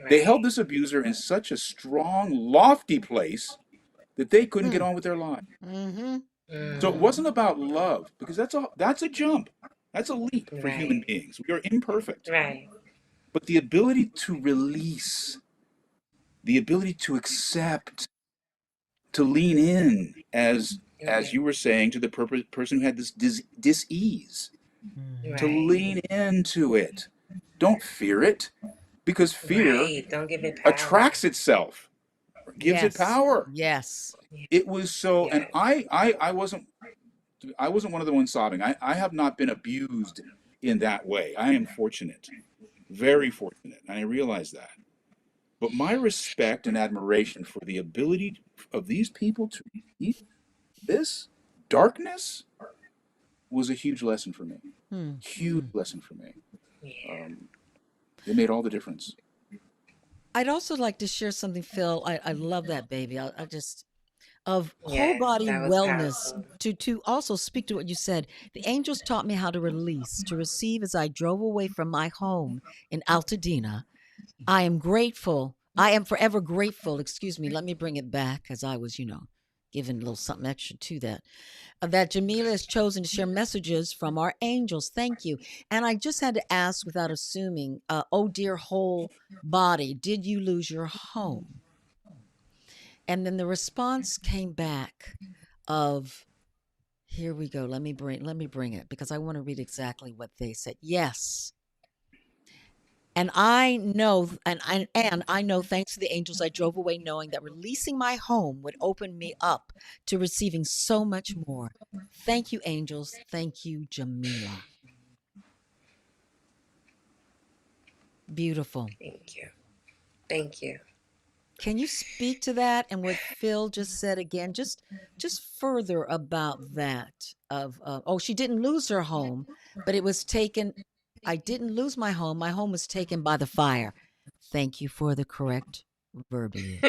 They held Right. this abuser in such a strong, lofty place that they couldn't get Mm. on with their lives. Mm-hmm. So it Mm-hmm. wasn't about love, because that's a jump. That's a leap for human Right. beings. We are imperfect. Right. But the ability to release, the ability to accept, to lean in, as Right. you were saying, to the person who had this dis-ease, Mm. to Right. lean into it. Don't fear it, because fear Right. Don't give it power. attracts itself, gives it Yes. power. Yes. It was so, and Yes. I wasn't one of the ones sobbing. I have not been abused in that way. I am fortunate, very fortunate, and I realize that. But my respect and admiration for the ability of these people to receive this darkness was a huge lesson for me. Mm. Huge Mm. lesson for me. Yeah. Um, it made all the difference. I'd also like to share something, Phil. I love that, baby. I just of whole Yes. body That was wellness, powerful. to also speak to what you said. The angels taught me how to release, to receive as I drove away from my home in Altadena. I am grateful. I am forever grateful. Excuse me. Let me bring it back as I was, giving a little something extra to that. That Jamillah has chosen to share messages from our angels. Thank you. And I just had to ask without assuming, oh, dear whole body, did you lose your home? And then the response came back of, here we go. Let me bring it because I want to read exactly what they said. Yes. And I know, and I know, thanks to the angels, I drove away knowing that releasing my home would open me up to receiving so much more. Thank you, angels. Thank you, Jamillah. Beautiful. Thank you. Thank you. Can you speak to that and what Phil just said again? Just further about that. Oh, she didn't lose her home, but it was taken. I didn't lose my home. My home was taken by the fire. Thank you for the correct verbiage.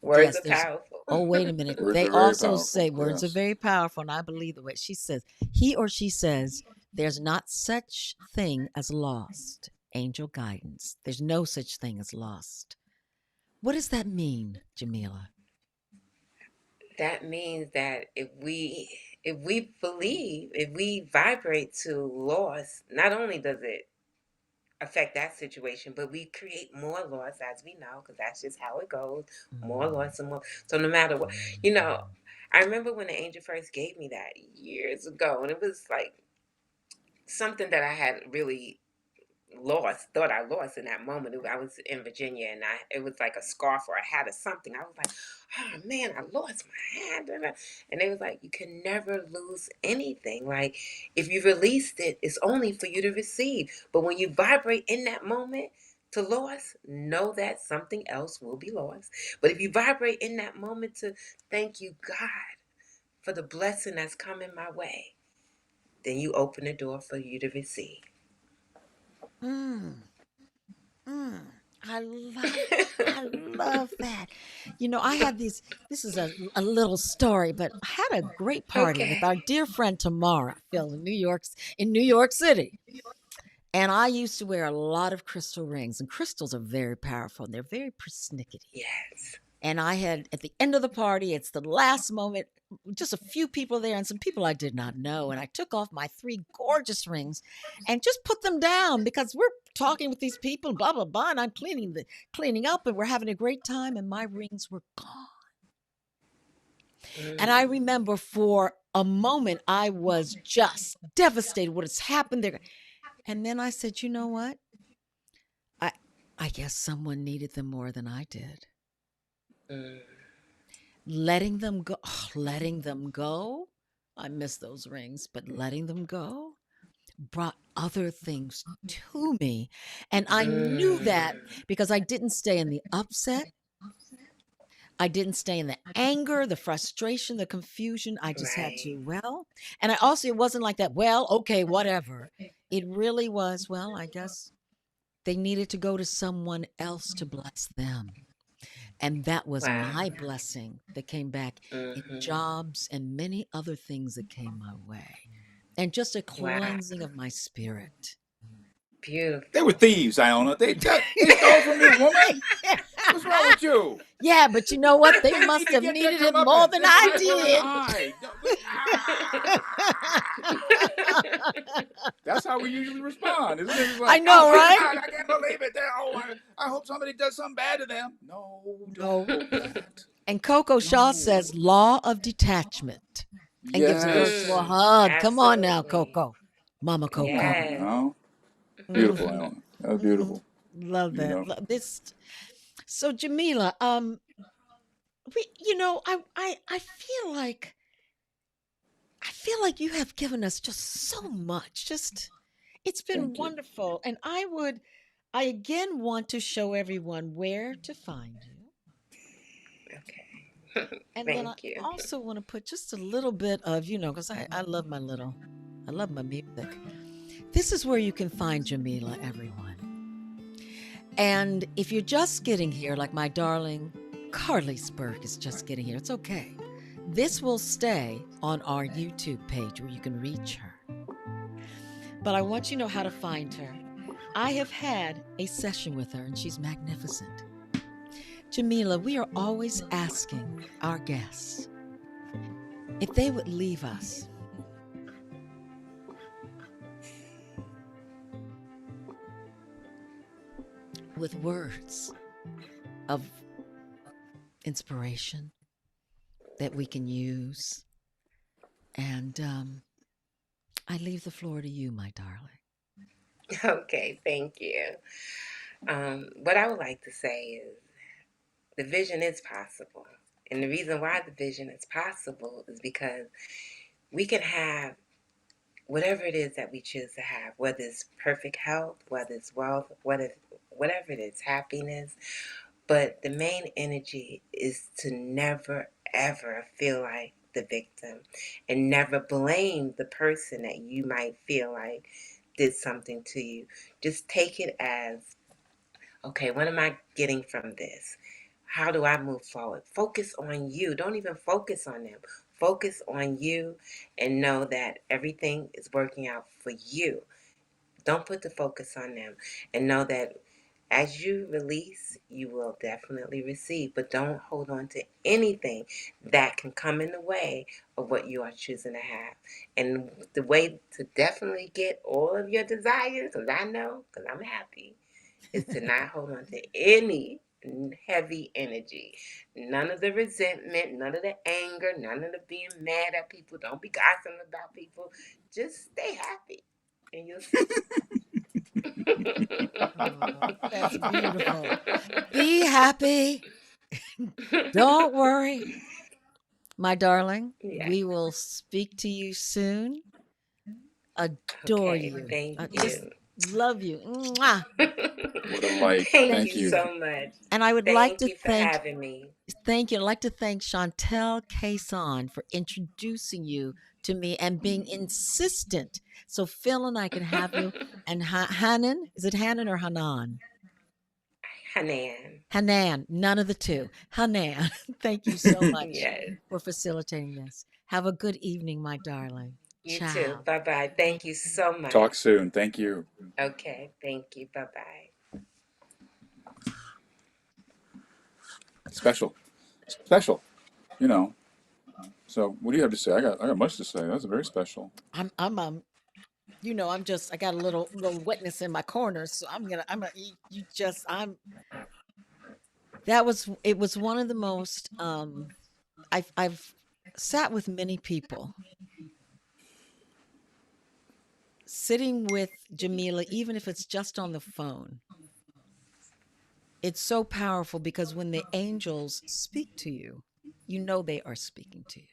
Words Yes, are there's. powerful. Oh, wait a minute. Words They are very also powerful. say words are Yes. very powerful, and I believe the way she says. He or she says, "There's not such thing as lost." Angel guidance. There's no such thing as lost. What does that mean, Jamila? That means that if we believe, if we vibrate to loss, not only does it affect that situation, but we create more loss, as we know, because that's just how it goes. More Mm. loss and more. So no matter what, you know, I remember when the angel first gave me that years ago, and it was like something that I had really thought I lost in that moment. I was in Virginia, and it was like a scarf or a hat or something. I was like, oh man, I lost my hand. And they was like, you can never lose anything. Like, if you released it, it's only for you to receive. But when you vibrate in that moment to loss, know that something else will be lost. But if you vibrate in that moment to thank you, God, for the blessing that's coming my way, then you open the door for you to receive. Mm, mm. I love that. I had these, this is a little story, but I had a great party with Okay. our dear friend Tamara, Phil, in New York City. And I used to wear a lot of crystal rings, and crystals are very powerful and they're very persnickety. Yes. And I had, at the end of the party, it's the last moment, just a few people there and some people I did not know. And I took off my 3 gorgeous rings and just put them down because we're talking with these people, blah, blah, blah. And I'm cleaning up and we're having a great time. And my rings were gone. And I remember for a moment, I was just devastated what has happened there. And then I said, you know what? I guess someone needed them more than I did. Letting them go. I miss those rings, but letting them go brought other things to me. And I knew that because I didn't stay in the upset. I didn't stay in the anger, the frustration, the confusion. I just had to, and it wasn't like that, okay, whatever. It really was, I guess they needed to go to someone else to bless them. And that was my blessing that came back in jobs and many other things that came my way. And just a cleansing of my spirit. Beautiful. They were thieves, Iona. They stole from you, woman. What's wrong with you? Yeah, but you know what? They must have needed it more than I did. That's how we usually respond, isn't it? It's I like, know, right? God, I can't believe it. I hope somebody does something bad to them. No, don't hope that. And Coco Shaw says law of detachment and gives a virtual hug. Come on now, Coco. Mama Coco. Yes. No. Beautiful, Iona. That was beautiful. Love that. Love this. So Jamillah, I feel like you have given us just so much. It's been wonderful. And I again want to show everyone where to find you. Okay. And Thank you. I also want to put just a little bit of, because I love my music. This is where you can find Jamillah, everyone. And if you're just getting here, like my darling Carly Spurk is just getting here, it's okay. This will stay on our YouTube page where you can reach her. But I want you to know how to find her. I have had a session with her, and she's magnificent. Jamillah, we are always asking our guests if they would leave us with words of inspiration that we can use. And I leave the floor to you, my darling. Okay, thank you. What I would like to say is the vision is possible. And the reason why the vision is possible is because we can have whatever it is that we choose to have, whether it's perfect health, whether it's wealth, whatever it is, happiness. But the main energy is to never, ever feel like the victim and never blame the person that you might feel like did something to you. Just take it as, okay, what am I getting from this? How do I move forward? Focus on you. Don't even focus on them. Focus on you and know that everything is working out for you. Don't put the focus on them, and know that as you release, you will definitely receive. But don't hold on to anything that can come in the way of what you are choosing to have. And the way to definitely get all of your desires, because I know, because I'm happy, is to not hold on to any heavy energy. None of the resentment, none of the anger, none of the being mad at people. Don't be gossiping about people. Just stay happy and you'll see. Oh, that's beautiful. Be happy. Don't worry. My darling, Yeah. we will speak to you soon. Adore Okay. you. Thank Just you. love you. Mwah. What a light. Thank Thank you Thank you. you. so much. And I would like Thank to you for thank having me. Thank you. I'd like to thank Chantel Cason for introducing you to me and being insistent so Phil and I can have you. And Hanan, is it Hanan or Hanan? Hanan. Hanan, none of the two. Hanan, thank you so much Yes. for facilitating this. Have a good evening, my darling. You too. Ciao. Bye bye. Thank you so much. Talk soon. Thank you. Okay. Thank you. Bye bye. Special. Special. You know. So what do you have to say? I got much to say. That's very special. I'm I got a little wetness in my corners, so it was one of the most I've sat with many people. Sitting with Jamillah, even if it's just on the phone, it's so powerful because when the angels speak to you, you know they are speaking to you.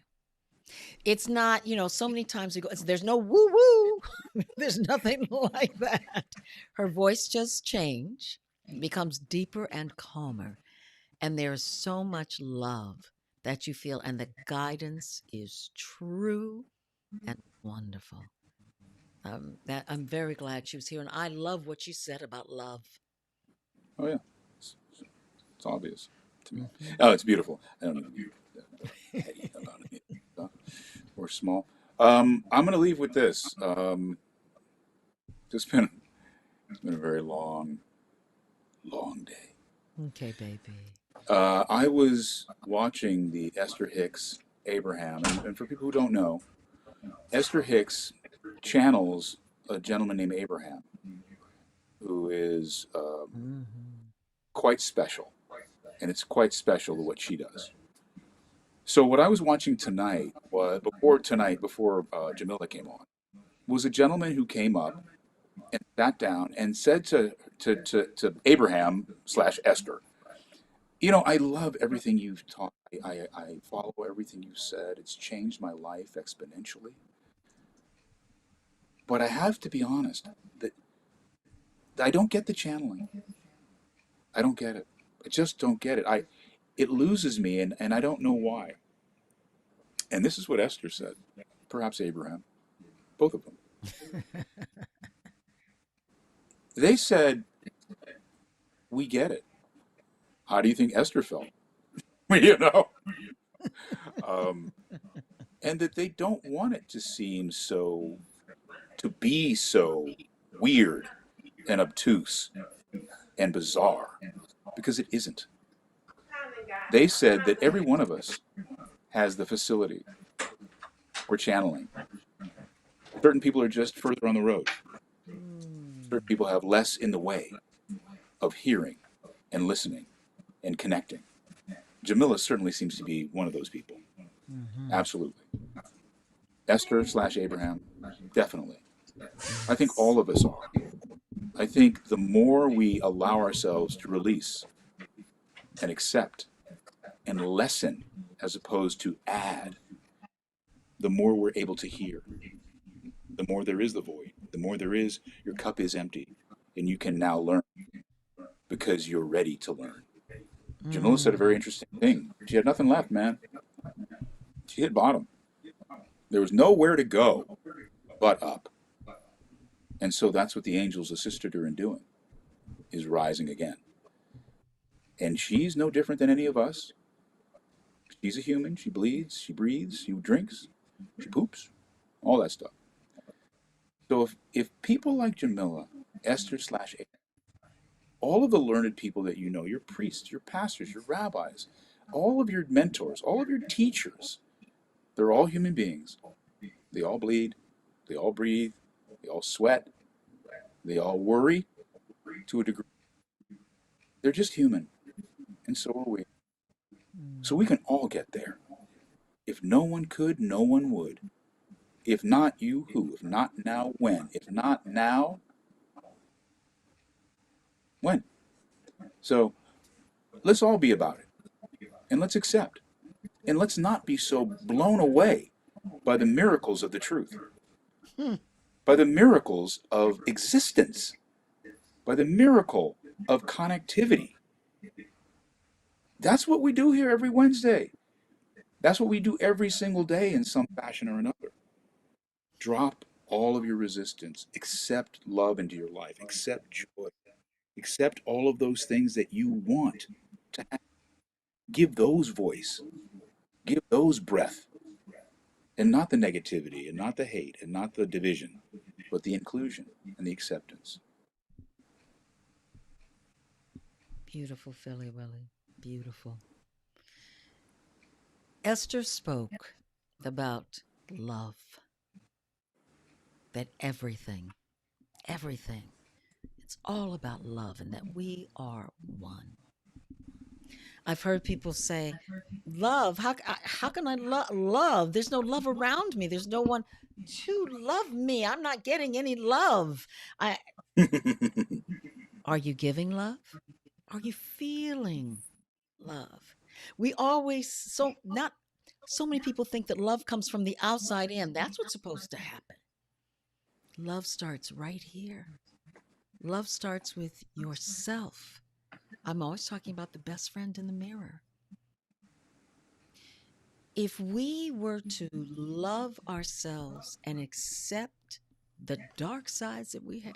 It's not, so many times we go, there's no woo woo. There's nothing like that. Her voice just change, becomes deeper and calmer. And there's so much love that you feel, and the guidance is true and wonderful. That I'm very glad she was here, and I love what you said about love. Oh yeah. It's obvious to me. Hmm. Oh, it's beautiful. I don't even petty about it or small. I'm gonna leave with this. It's been a very long, long day. Okay, baby. I was watching the Esther Hicks Abraham, and for people who don't know, Esther Hicks channels a gentleman named Abraham, who is Hmm. quite special, and it's quite special what she does. So what I was watching tonight was before Jamillah came on, was a gentleman who came up and sat down and said to Abraham slash Esther, I love everything you've taught. I follow everything you've said. It's changed my life exponentially. But I have to be honest that I don't get the channeling. I don't get it. I just don't get it. It loses me, and I don't know why. And this is what Esther said. Perhaps Abraham, both of them. They said, "We get it." How do you think Esther felt? you know, um, and that they don't want it to be so weird and obtuse and bizarre, because it isn't. They said that every one of us has the facility for channeling. Certain people are just further on the road. Certain Mm. people have less in the way of hearing and listening and connecting. Jamillah certainly seems to be one of those people. Mhm. Absolutely. Esther slash Abraham, definitely. I think Yes. all of us are. I think the more we allow ourselves to release and accept and lessen as opposed to add, the more we're able to hear. The more there is the void, the more there is, your cup is empty, and you can now learn because you're ready to learn. Jamila said a very Mm. interesting thing. She had nothing left, man. She hit bottom. There was nowhere to go but up. And so that's what the angels assisted her in doing, is rising again. And she's no different than any of us. She's a human. She bleeds, she breathes, she drinks, she poops, all that stuff. So if people like Jamila, Esther slash all of the learned people that you know, your priests, your pastors, your rabbis, all of your mentors, all of your teachers, they're all human beings. They all bleed, they all breathe, they all sweat, they all worry to a degree. They're just human. And so are we. So Mm. we can all get there. If no one could, no one would. If not you, who? If not now, when? If not now, when? So let's all be about it. And let's accept. And let's not be so blown away by the miracles of the truth, Hmm. by the miracles of existence, by the miracle of connectivity. That's what we do here every Wednesday. That's what we do every single day in some fashion or another. Drop all of your resistance. Accept love into your life. Accept joy. Accept all of those things that you want to have. Give those voice. Give those breath. And not the negativity, and not the hate, and not the division, but the inclusion and the acceptance. Beautiful, Philly Willie. Beautiful. Esther spoke about love, that everything, it's all about love and that we are one. I've heard people say, love, how can I love? There's no love around me. There's no one to love me. I'm not getting any love. I Are you giving love? Are you feeling love? We always not so many people think that love comes from the outside in. That's what's supposed to happen. Love starts right here. Love starts with yourself. I'm always talking about the best friend in the mirror. If we were to love ourselves and accept the dark sides that we have,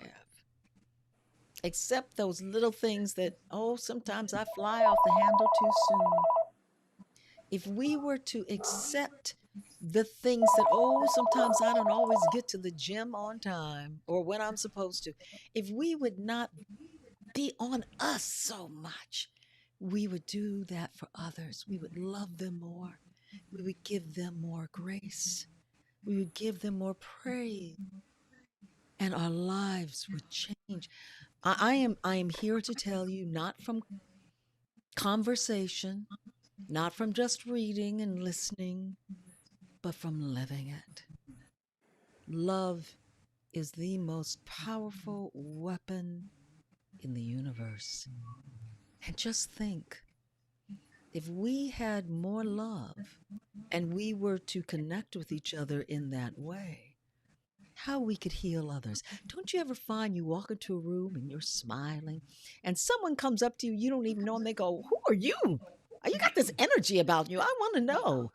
accept those little things that, oh, sometimes I fly off the handle too soon. If we were to accept the things that, oh, sometimes I don't always get to the gym on time or when I'm supposed to, if we would not be on us so much, we would do that for others. We would love them more. We would give them more grace. We would give them more praise. And our lives would change. I am here to tell you, not from conversation, not from just reading and listening, but from living it. Love is the most powerful weapon in the universe. And just think, if we had more love and we were to connect with each other in that way, how we could heal others. Don't you ever find you walk into a room and you're smiling and someone comes up to you, you don't even know, and they go, "Who are you? You got this energy about you. I want to know."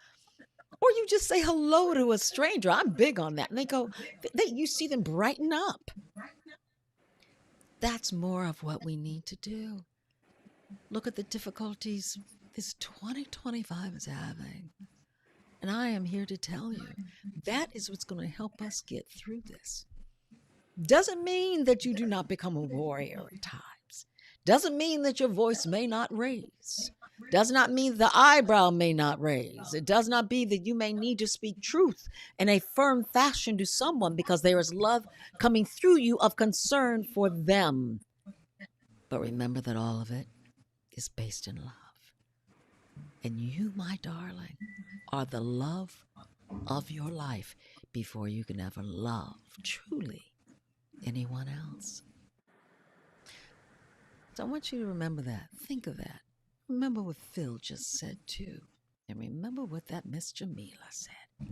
Or you just say hello to a stranger. I'm big on that. And they go, you see them brighten up. That's more of what we need to do. Look at the difficulties this 2025 is having. And I am here to tell you, that is what's going to help us get through this. Doesn't mean that you do not become a warrior at times. Doesn't mean that your voice may not raise. Does not mean the eyebrow may not raise. It does not mean that you may need to speak truth in a firm fashion to someone because there is love coming through you of concern for them. But remember that all of it is based in love. And you, my darling, are the love of your life before you can ever love truly anyone else. So I want you to remember that. Think of that. Remember what Phil just said too. And remember what that Miss Jamillah said.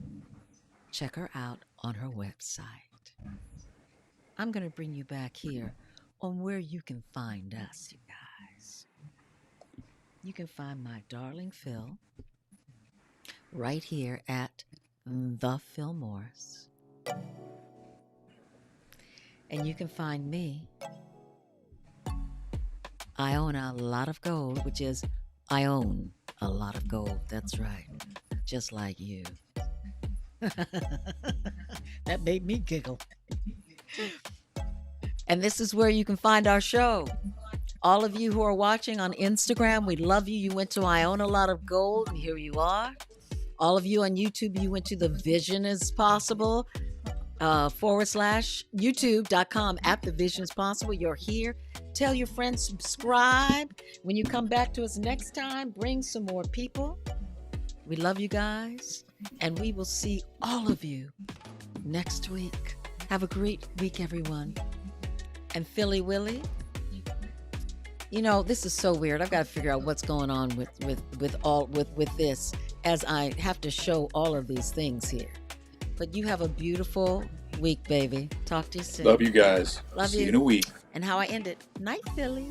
Check her out on her website. I'm going to bring you back here on where you can find us, you guys. You can find my darling Phil right here at The Phil Morris. And you can find me. I own a lot of gold, which is I own a lot of gold. That's right. Just like you. That made me giggle. And this is where you can find our show. All of you who are watching on Instagram, we love you. You went to I Own a Lot of Gold, and here you are. All of you on YouTube, you went to The Vision is Possible. /youtube.com at The Vision is Possible. You're here. Tell your friends, subscribe. When you come back to us next time, bring some more people. We love you guys, and we will see all of you next week. Have a great week, everyone. And Philly Willie, you know, this is so weird. I've got to figure out what's going on with this, as I have to show all of these things here. But you have a beautiful week, baby. Talk to you soon. Love you guys. Love See you. you in a week. And how I end it. Night, Philly.